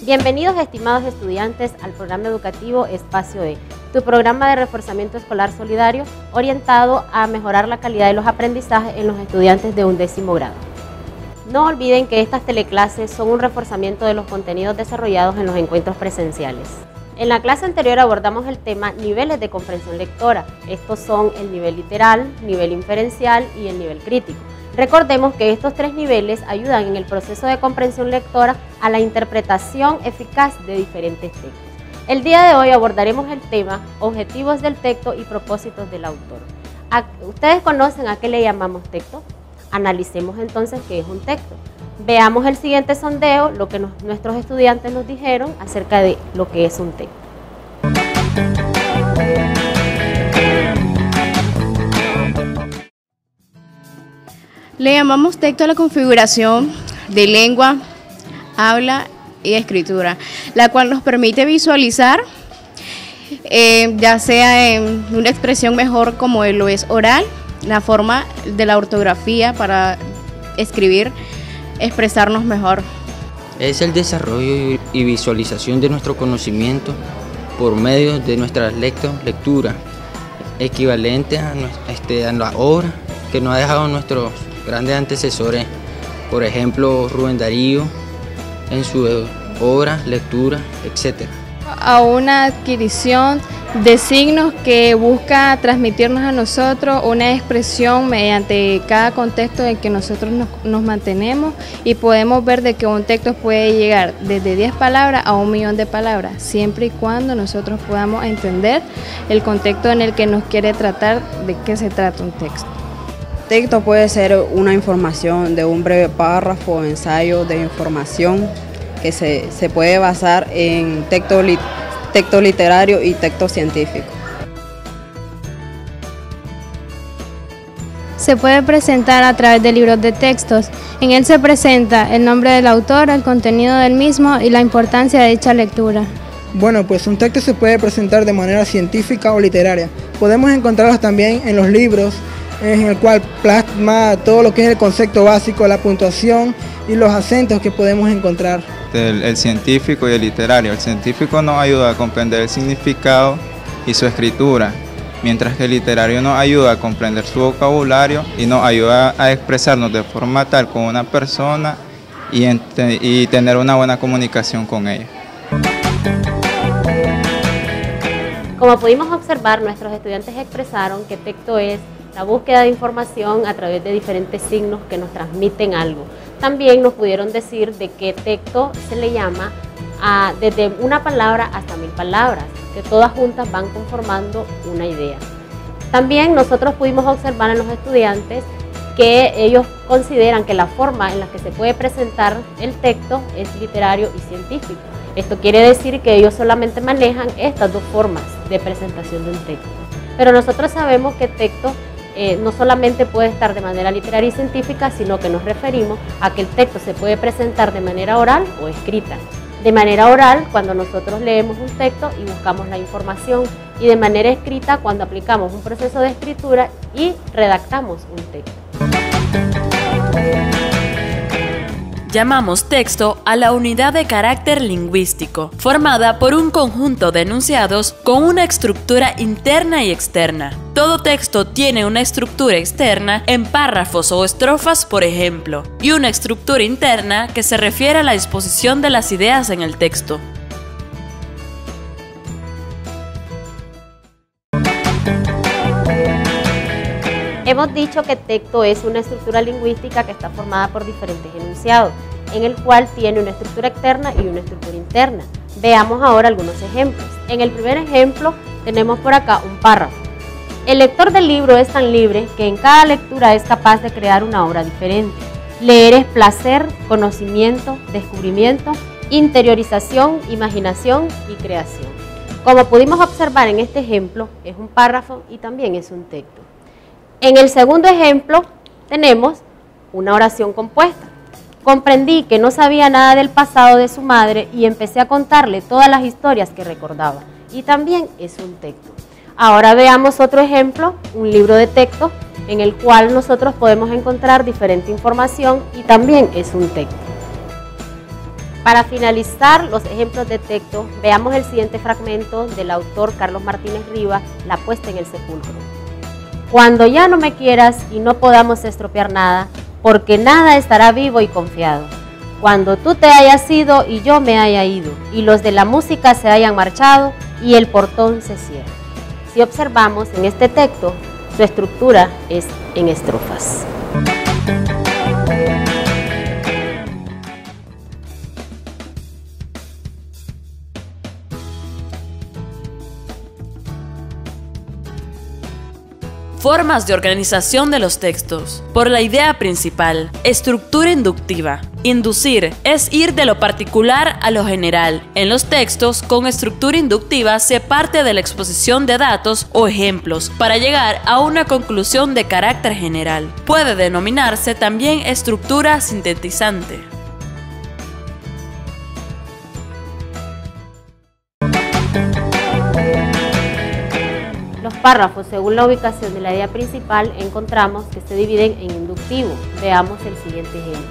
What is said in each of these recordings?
Bienvenidos, estimados estudiantes, al programa educativo Espacio E, tu programa de reforzamiento escolar solidario orientado a mejorar la calidad de los aprendizajes en los estudiantes de 11º grado. No olviden que estas teleclases son un reforzamiento de los contenidos desarrollados en los encuentros presenciales. En la clase anterior abordamos el tema niveles de comprensión lectora. Estos son el nivel literal, nivel inferencial y el nivel crítico. Recordemos que estos tres niveles ayudan en el proceso de comprensión lectora a la interpretación eficaz de diferentes textos. El día de hoy abordaremos el tema objetivos del texto y propósitos del autor. ¿Ustedes conocen a qué le llamamos texto? Analicemos entonces qué es un texto. Veamos el siguiente sondeo, lo que nuestros estudiantes nos dijeron acerca de lo que es un texto. Le llamamos texto a la configuración de lengua, habla y escritura, la cual nos permite visualizar, ya sea en una expresión mejor como lo es oral, la forma de la ortografía para escribir, expresarnos mejor. Es el desarrollo y visualización de nuestro conocimiento por medio de nuestra lectura, equivalente a la obra que nos ha dejado nuestros grandes antecesores, por ejemplo Rubén Darío en su obra, lectura, etc. A una adquisición de signos que busca transmitirnos a nosotros una expresión mediante cada contexto en que nosotros nos mantenemos, y podemos ver de que un texto puede llegar desde 10 palabras a 1.000.000 de palabras, siempre y cuando nosotros podamos entender el contexto en el que nos quiere tratar, de qué se trata un texto. Texto puede ser una información de un breve párrafo o ensayo de información que se puede basar en texto literario y texto científico. Se puede presentar a través de libros de textos. En él se presenta el nombre del autor, el contenido del mismo y la importancia de dicha lectura. Bueno, pues un texto se puede presentar de manera científica o literaria. Podemos encontrarlos también en los libros, en el cual plasma todo lo que es el concepto básico, la puntuación y los acentos que podemos encontrar. El científico y el literario. El científico nos ayuda a comprender el significado y su escritura, mientras que el literario nos ayuda a comprender su vocabulario y nos ayuda a expresarnos de forma tal con una persona y tener una buena comunicación con ella. Como pudimos observar, nuestros estudiantes expresaron que texto es la búsqueda de información a través de diferentes signos que nos transmiten algo. También nos pudieron decir de qué texto se le llama desde una palabra hasta 1000 palabras, que todas juntas van conformando una idea. También nosotros pudimos observar en los estudiantes que ellos consideran que la forma en la que se puede presentar el texto es literario y científico. Esto quiere decir que ellos solamente manejan estas dos formas de presentación de un texto. Pero nosotros sabemos que texto no solamente puede estar de manera literaria y científica, sino que nos referimos a que el texto se puede presentar de manera oral o escrita. De manera oral, cuando nosotros leemos un texto y buscamos la información, y de manera escrita, cuando aplicamos un proceso de escritura y redactamos un texto. Llamamos texto a la unidad de carácter lingüístico, formada por un conjunto de enunciados con una estructura interna y externa. Todo texto tiene una estructura externa en párrafos o estrofas, por ejemplo, y una estructura interna que se refiere a la disposición de las ideas en el texto. Hemos dicho que texto es una estructura lingüística que está formada por diferentes enunciados, en el cual tiene una estructura externa y una estructura interna. Veamos ahora algunos ejemplos. En el primer ejemplo tenemos por acá un párrafo. El lector del libro es tan libre que en cada lectura es capaz de crear una obra diferente. Leer es placer, conocimiento, descubrimiento, interiorización, imaginación y creación. Como pudimos observar en este ejemplo, es un párrafo y también es un texto. En el segundo ejemplo tenemos una oración compuesta. Comprendí que no sabía nada del pasado de su madre y empecé a contarle todas las historias que recordaba. Y también es un texto. Ahora veamos otro ejemplo, un libro de texto, en el cual nosotros podemos encontrar diferente información y también es un texto. Para finalizar los ejemplos de texto, veamos el siguiente fragmento del autor Carlos Martínez Rivas, La puesta en el sepulcro. Cuando ya no me quieras y no podamos estropear nada, porque nada estará vivo y confiado. Cuando tú te hayas ido y yo me haya ido, y los de la música se hayan marchado y el portón se cierra. Si observamos en este texto, su estructura es en estrofas. Formas de organización de los textos. Por la idea principal. Estructura inductiva. Inducir es ir de lo particular a lo general. En los textos con estructura inductiva se parte de la exposición de datos o ejemplos para llegar a una conclusión de carácter general. Puede denominarse también estructura sintetizante. Los párrafos, según la ubicación de la idea principal, encontramos que se dividen en inductivo. Veamos el siguiente ejemplo.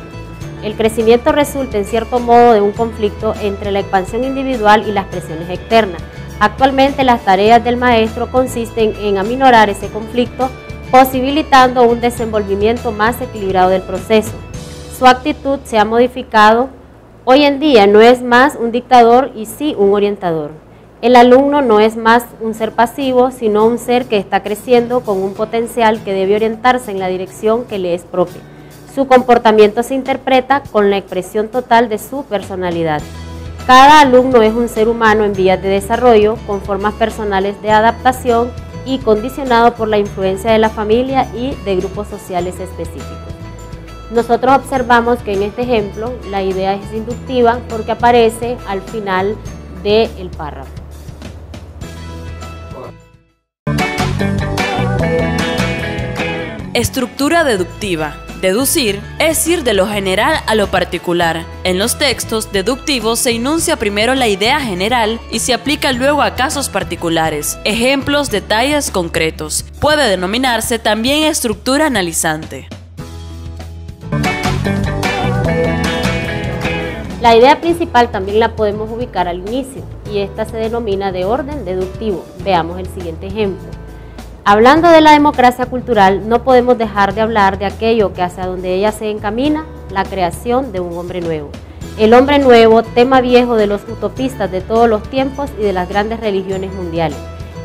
El crecimiento resulta en cierto modo de un conflicto entre la expansión individual y las presiones externas. Actualmente las tareas del maestro consisten en aminorar ese conflicto, posibilitando un desenvolvimiento más equilibrado del proceso. Su actitud se ha modificado. Hoy en día no es más un dictador y sí un orientador. El alumno no es más un ser pasivo, sino un ser que está creciendo con un potencial que debe orientarse en la dirección que le es propia. Su comportamiento se interpreta con la expresión total de su personalidad. Cada alumno es un ser humano en vías de desarrollo, con formas personales de adaptación y condicionado por la influencia de la familia y de grupos sociales específicos. Nosotros observamos que en este ejemplo la idea es inductiva porque aparece al final del párrafo. Estructura deductiva. Deducir es ir de lo general a lo particular. En los textos deductivos se enuncia primero la idea general y se aplica luego a casos particulares, ejemplos, detalles concretos. Puede denominarse también estructura analizante. La idea principal también la podemos ubicar al inicio y esta se denomina de orden deductivo. Veamos el siguiente ejemplo. Hablando de la democracia cultural, no podemos dejar de hablar de aquello que hacia donde ella se encamina, la creación de un hombre nuevo. El hombre nuevo, tema viejo de los utopistas de todos los tiempos y de las grandes religiones mundiales.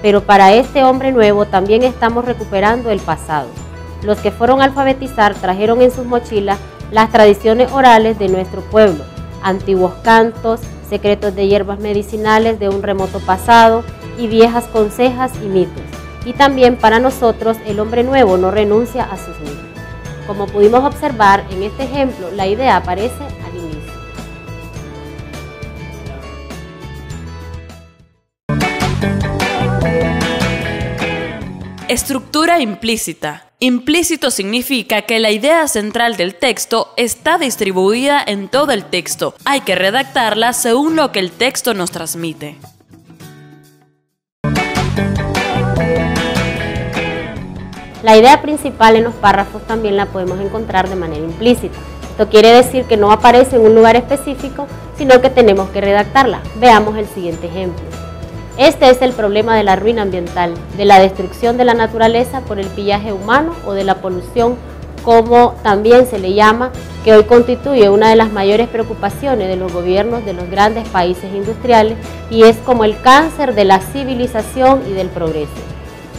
Pero para este hombre nuevo también estamos recuperando el pasado. Los que fueron a alfabetizar trajeron en sus mochilas las tradiciones orales de nuestro pueblo, antiguos cantos, secretos de hierbas medicinales de un remoto pasado y viejas consejas y mitos. Y también para nosotros el hombre nuevo no renuncia a sus mitos. Como pudimos observar en este ejemplo, la idea aparece al inicio. Estructura implícita. Implícito significa que la idea central del texto está distribuida en todo el texto. Hay que redactarla según lo que el texto nos transmite. La idea principal en los párrafos también la podemos encontrar de manera implícita. Esto quiere decir que no aparece en un lugar específico, sino que tenemos que redactarla. Veamos el siguiente ejemplo. Este es el problema de la ruina ambiental, de la destrucción de la naturaleza por el pillaje humano o de la polución, como también se le llama, que hoy constituye una de las mayores preocupaciones de los gobiernos de los grandes países industriales y es como el cáncer de la civilización y del progreso.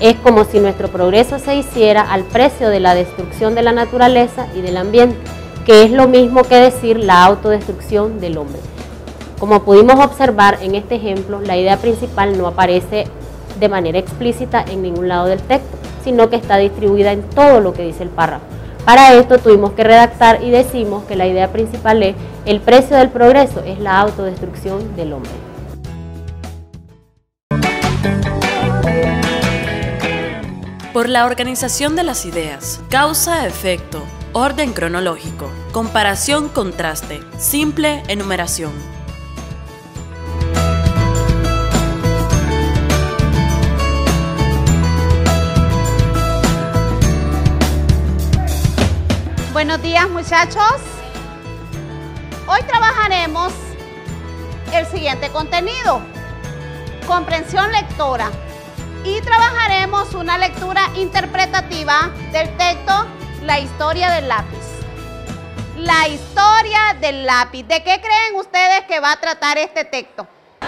Es como si nuestro progreso se hiciera al precio de la destrucción de la naturaleza y del ambiente, que es lo mismo que decir la autodestrucción del hombre. Como pudimos observar en este ejemplo, la idea principal no aparece de manera explícita en ningún lado del texto, sino que está distribuida en todo lo que dice el párrafo. Para esto tuvimos que redactar y decimos que la idea principal es el precio del progreso es la autodestrucción del hombre. Por la organización de las ideas, causa-efecto, orden cronológico, comparación-contraste, simple enumeración. Buenos días, muchachos. Hoy trabajaremos el siguiente contenido: comprensión lectora. Y trabajaremos una lectura interpretativa del texto La historia del lápiz. La historia del lápiz. ¿De qué creen ustedes que va a tratar este texto? Yo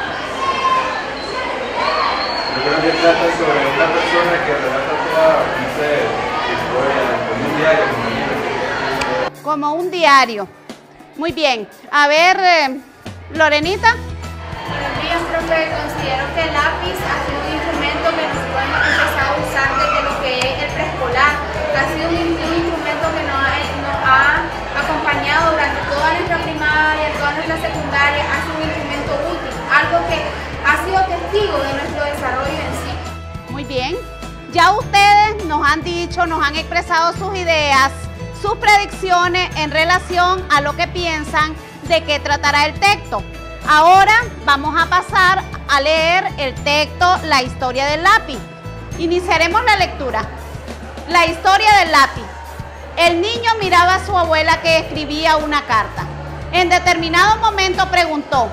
creo que trata sobre una persona que relata toda, no sé, historia, como un diario. Como un diario. Muy bien. A ver, Lorenita. Buenos días, profe. Considero que el lápiz ha sido un instrumento que nosotros hemos empezado a usar desde lo que es el preescolar. Ha sido un instrumento que nos ha acompañado durante toda nuestra primaria, toda nuestra secundaria. Ha sido un instrumento útil, algo que ha sido testigo de nuestro desarrollo en sí. Muy bien. Ya ustedes nos han dicho, nos han expresado sus ideas, sus predicciones en relación a lo que piensan de qué tratará el texto. Ahora vamos a pasar a leer el texto La historia del lápiz. Iniciaremos la lectura. La historia del lápiz. El niño miraba a su abuela que escribía una carta. En determinado momento preguntó: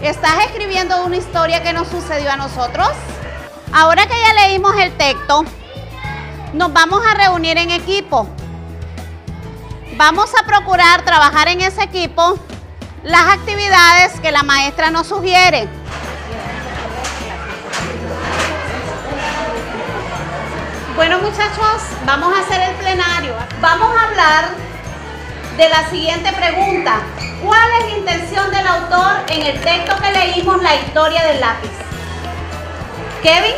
¿estás escribiendo una historia que nos sucedió a nosotros? Ahora que ya leímos el texto, nos vamos a reunir en equipo. Vamos a procurar trabajar en ese equipo las actividades que la maestra nos sugiere. Bueno, muchachos, vamos a hacer el plenario. Vamos a hablar de la siguiente pregunta: ¿cuál es la intención del autor en el texto que leímos, La historia del lápiz? Kevin.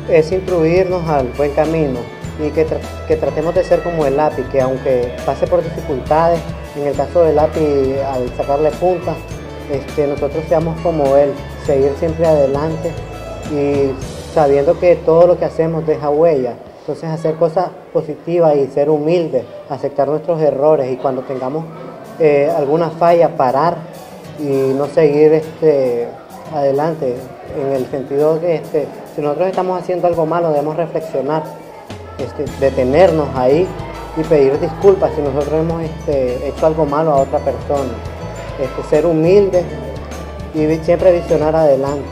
Es instruirnos al buen camino y que tratemos de ser como el lápiz, que aunque pase por dificultades, en el caso del lápiz, al sacarle punta, nosotros seamos como él, seguir siempre adelante y sabiendo que todo lo que hacemos deja huella. Entonces hacer cosas positivas y ser humildes, aceptar nuestros errores, y cuando tengamos alguna falla, parar y no seguir adelante, en el sentido que si nosotros estamos haciendo algo malo debemos reflexionar, detenernos ahí y pedir disculpas si nosotros hemos hecho algo malo a otra persona, ser humildes y siempre visionar adelante.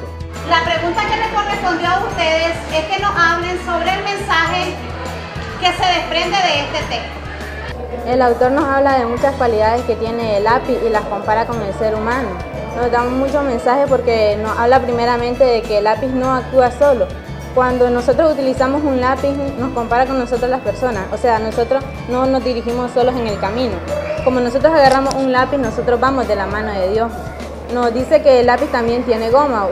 La pregunta que les correspondió a ustedes es que nos hablen sobre el mensaje que se desprende de este texto. El autor nos habla de muchas cualidades que tiene el lápiz y las compara con el ser humano. Nos da muchos mensajes porque nos habla primeramente de que el lápiz no actúa solo. Cuando nosotros utilizamos un lápiz nos compara con nosotros las personas, o sea, nosotros no nos dirigimos solos en el camino. Como nosotros agarramos un lápiz, nosotros vamos de la mano de Dios. Nos dice que el lápiz también tiene goma,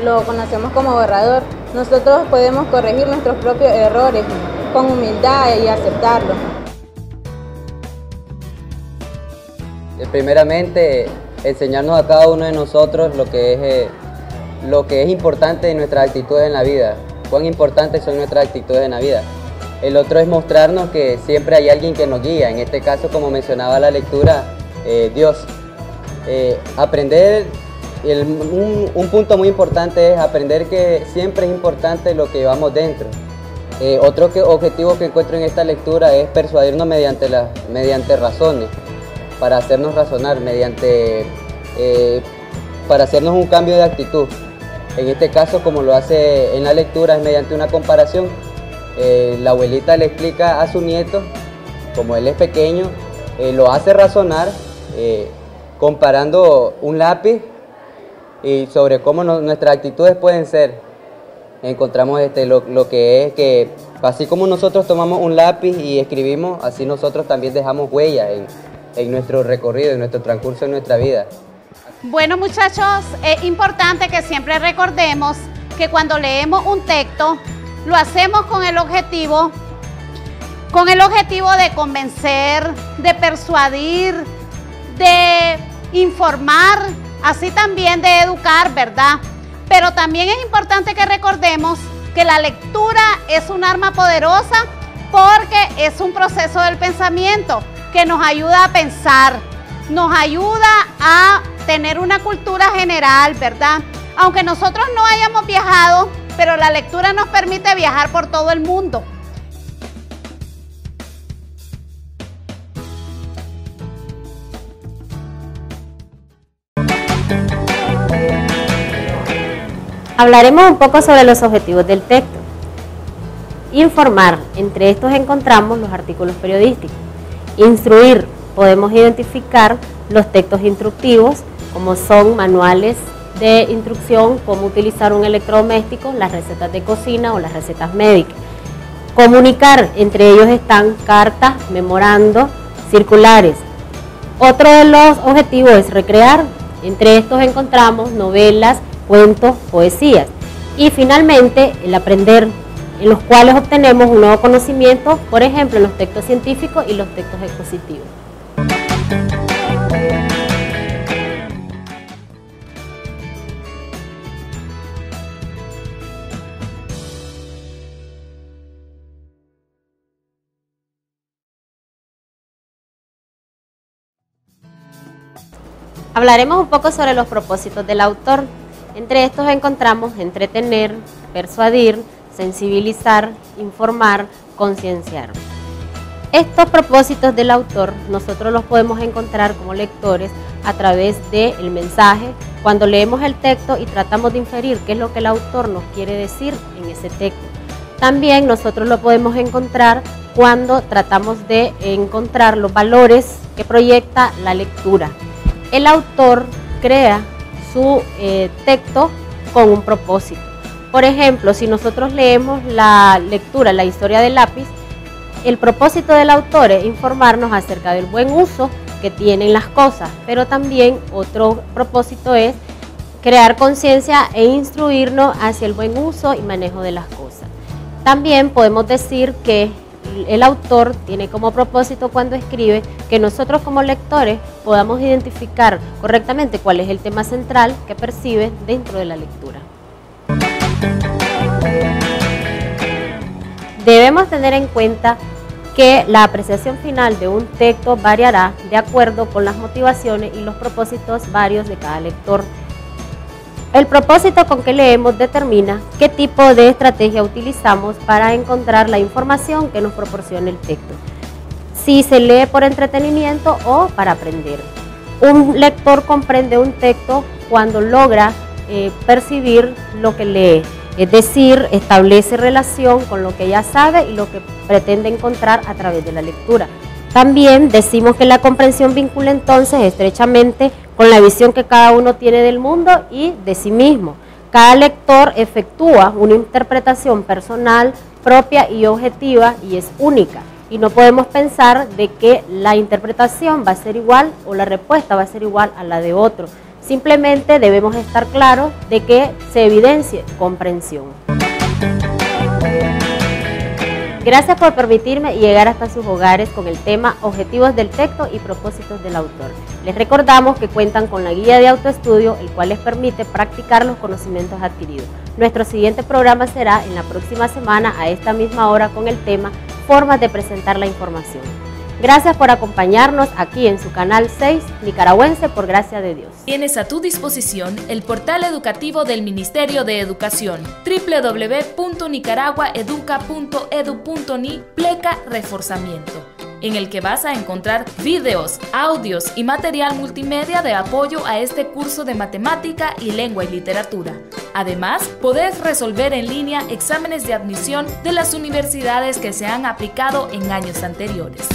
lo conocemos como borrador. Nosotros podemos corregir nuestros propios errores con humildad y aceptarlos. Primeramente, enseñarnos a cada uno de nosotros lo que es importante en nuestras actitudes en la vida. Cuán importantes son nuestras actitudes en la vida. El otro es mostrarnos que siempre hay alguien que nos guía. En este caso, como mencionaba la lectura, Dios. Aprender, un punto muy importante es aprender que siempre es importante lo que llevamos dentro. Otro objetivo que encuentro en esta lectura es persuadirnos mediante razones, para hacernos razonar, para hacernos un cambio de actitud. En este caso, como lo hace en la lectura, es mediante una comparación. La abuelita le explica a su nieto, como él es pequeño, lo hace razonar, comparando un lápiz y sobre cómo nuestras actitudes pueden ser. Encontramos lo que es que así como nosotros tomamos un lápiz y escribimos, así nosotros también dejamos huella en nuestro recorrido, en nuestro transcurso en nuestra vida. Bueno, muchachos, es importante que siempre recordemos que cuando leemos un texto lo hacemos con el objetivo de convencer, de persuadir, de informar, así también de educar, ¿verdad? Pero también es importante que recordemos que la lectura es un arma poderosa porque es un proceso del pensamiento que nos ayuda a pensar, nos ayuda a tener una cultura general, ¿verdad? Aunque nosotros no hayamos viajado, pero la lectura nos permite viajar por todo el mundo. Hablaremos un poco sobre los objetivos del texto. Informar, entre estos encontramos los artículos periodísticos. Instruir, podemos identificar los textos instructivos, como son manuales de instrucción, cómo utilizar un electrodoméstico, las recetas de cocina o las recetas médicas. Comunicar, entre ellos están cartas, memorando, circulares. Otro de los objetivos es recrear, entre estos encontramos novelas, cuentos, poesías. Y finalmente, el aprender, en los cuales obtenemos un nuevo conocimiento, por ejemplo, en los textos científicos y los textos expositivos. Hablaremos un poco sobre los propósitos del autor. Entre estos encontramos entretener, persuadir, sensibilizar, informar, concienciar. Estos propósitos del autor nosotros los podemos encontrar como lectores a través del mensaje, cuando leemos el texto y tratamos de inferir qué es lo que el autor nos quiere decir en ese texto. También nosotros lo podemos encontrar cuando tratamos de encontrar los valores que proyecta la lectura. El autor crea su texto con un propósito. Por ejemplo, si nosotros leemos la lectura, la historia del lápiz, el propósito del autor es informarnos acerca del buen uso que tienen las cosas, pero también otro propósito es crear conciencia e instruirnos hacia el buen uso y manejo de las cosas. También podemos decir que el autor tiene como propósito cuando escribe que nosotros como lectores podamos identificar correctamente cuál es el tema central que percibe dentro de la lectura. Debemos tener en cuenta que la apreciación final de un texto variará de acuerdo con las motivaciones y los propósitos varios de cada lector. El propósito con que leemos determina qué tipo de estrategia utilizamos para encontrar la información que nos proporciona el texto. Si se lee por entretenimiento o para aprender. Un lector comprende un texto cuando logra percibir lo que lee, es decir, establece relación con lo que ya sabe y lo que pretende encontrar a través de la lectura. También decimos que la comprensión vincula entonces estrechamente con la visión que cada uno tiene del mundo y de sí mismo. Cada lector efectúa una interpretación personal, propia y objetiva y es única. Y no podemos pensar de que la interpretación va a ser igual o la respuesta va a ser igual a la de otro. Simplemente debemos estar claros de que se evidencie comprensión. Gracias por permitirme llegar hasta sus hogares con el tema Objetivos del texto y propósitos del autor. Les recordamos que cuentan con la guía de autoestudio, el cual les permite practicar los conocimientos adquiridos. Nuestro siguiente programa será en la próxima semana a esta misma hora con el tema Formas de presentar la información. Gracias por acompañarnos aquí en su canal 6 Nicaragüense por gracia de Dios. Tienes a tu disposición el portal educativo del Ministerio de Educación www.nicaraguaeduca.edu.ni /reforzamiento, en el que vas a encontrar videos, audios y material multimedia de apoyo a este curso de matemática y lengua y literatura. Además, podés resolver en línea exámenes de admisión de las universidades que se han aplicado en años anteriores.